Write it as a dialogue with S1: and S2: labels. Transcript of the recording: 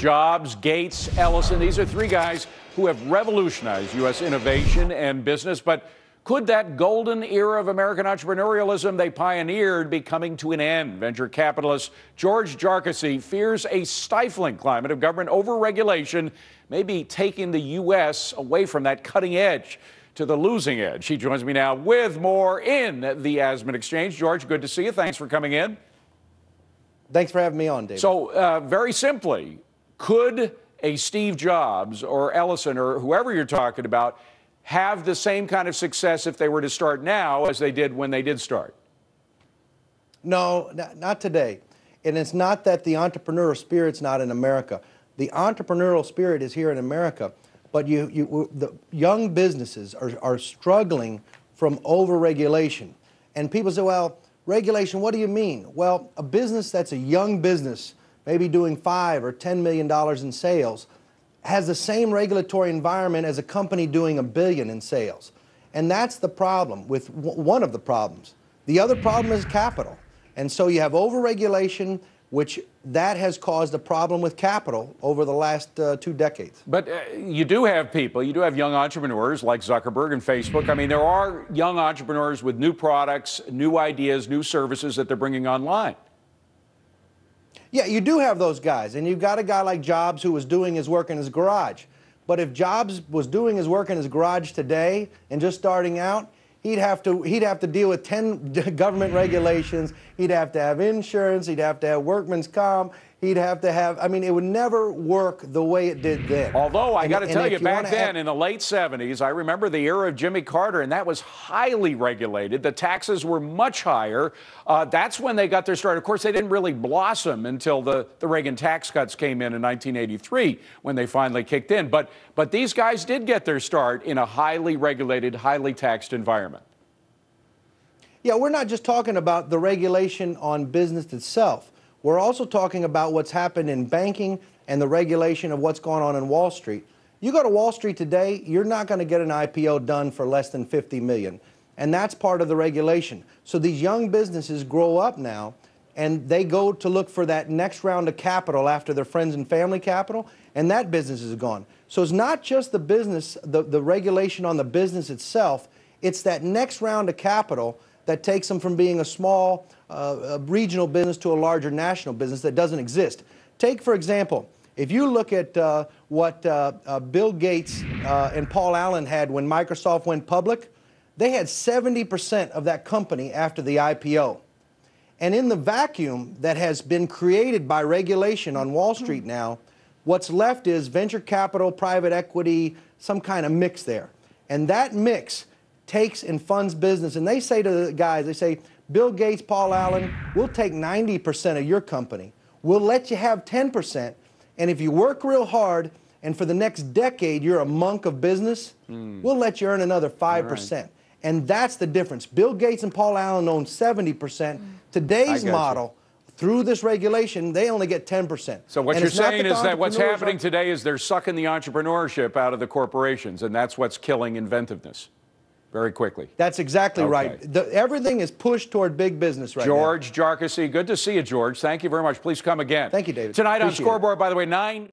S1: Jobs, Gates, Ellison, these are three guys who have revolutionized U.S. innovation and business. But could that golden era of American entrepreneurialism they pioneered be coming to an end? Venture capitalist George Jarkesy fears a stifling climate of government overregulation may be taking the U.S. away from that cutting edge to the losing edge. He joins me now with more in the Asman Exchange. George, good to see you. Thanks for coming in.
S2: Thanks for having me on, David.
S1: So, very simply, could a Steve Jobs or Ellison or whoever you're talking about have the same kind of success if they were to start now as they did when they did start?
S2: No, not today. And it's not that the entrepreneurial spirit's not in America. The entrepreneurial spirit is here in America, but the young businesses are struggling from overregulation. And people say, well, regulation, what do you mean? Well, a business that's a young business, maybe doing $5 or $10 million in sales, has the same regulatory environment as a company doing $1 billion in sales. And that's the problem, with one of the problems. The other problem is capital. And so you have overregulation, which that has caused a problem with capital over the last 2 decades.
S1: But you do have people, you do have young entrepreneurs like Zuckerberg and Facebook. I mean, there are young entrepreneurs with new products, new ideas, new services that they're bringing online.
S2: Yeah, you do have those guys, and you've got a guy like Jobs who was doing his work in his garage. But if Jobs was doing his work in his garage today and just starting out, he'd have to deal with 10 government regulations. He'd have to have insurance. He'd have to have workman's comp. He'd have to have, I mean, it would never work the way it did then.
S1: Although, I got to tell you, back then in the late 70s, I remember the era of Jimmy Carter, and that was highly regulated. The taxes were much higher. That's when they got their start. Of course, they didn't really blossom until the Reagan tax cuts came in 1983, when they finally kicked in. But these guys did get their start in a highly regulated, highly taxed environment.
S2: Yeah, we're not just talking about the regulation on business itself. We're also talking about what's happened in banking and the regulation of what's going on in Wall Street. You go to Wall Street today, you're not going to get an IPO done for less than $50 million. And that's part of the regulation. So these young businesses grow up now, and they go to look for that next round of capital after their friends and family capital, and that business is gone. So it's not just the business, the regulation on the business itself, it's that next round of capital that takes them from being a small regional business to a larger national business that doesn't exist. Take, for example, if you look at what Bill Gates and Paul Allen had when Microsoft went public, they had 70% of that company after the IPO. And in the vacuum that has been created by regulation on Wall Street now, what's left is venture capital, private equity, some kind of mix there. And that mix takes and funds business. And they say to the guys, they say, Bill Gates, Paul Allen, we'll take 90% of your company. We'll let you have 10%. And if you work real hard and for the next decade you're a monk of business, we'll let you earn another 5%. Right. And that's the difference. Bill Gates and Paul Allen own 70%. Today's model, through this regulation, they only get 10%.
S1: So what you're saying is that what's happening today is they're sucking the entrepreneurship out of the corporations, and that's what's killing inventiveness. Very quickly. That's exactly right.
S2: Everything is pushed toward big business right now.
S1: George Jarkesy, good to see you, George. Thank you very much. Please come again.
S2: Thank you, David.
S1: Tonight on Scoreboard, by the way, 9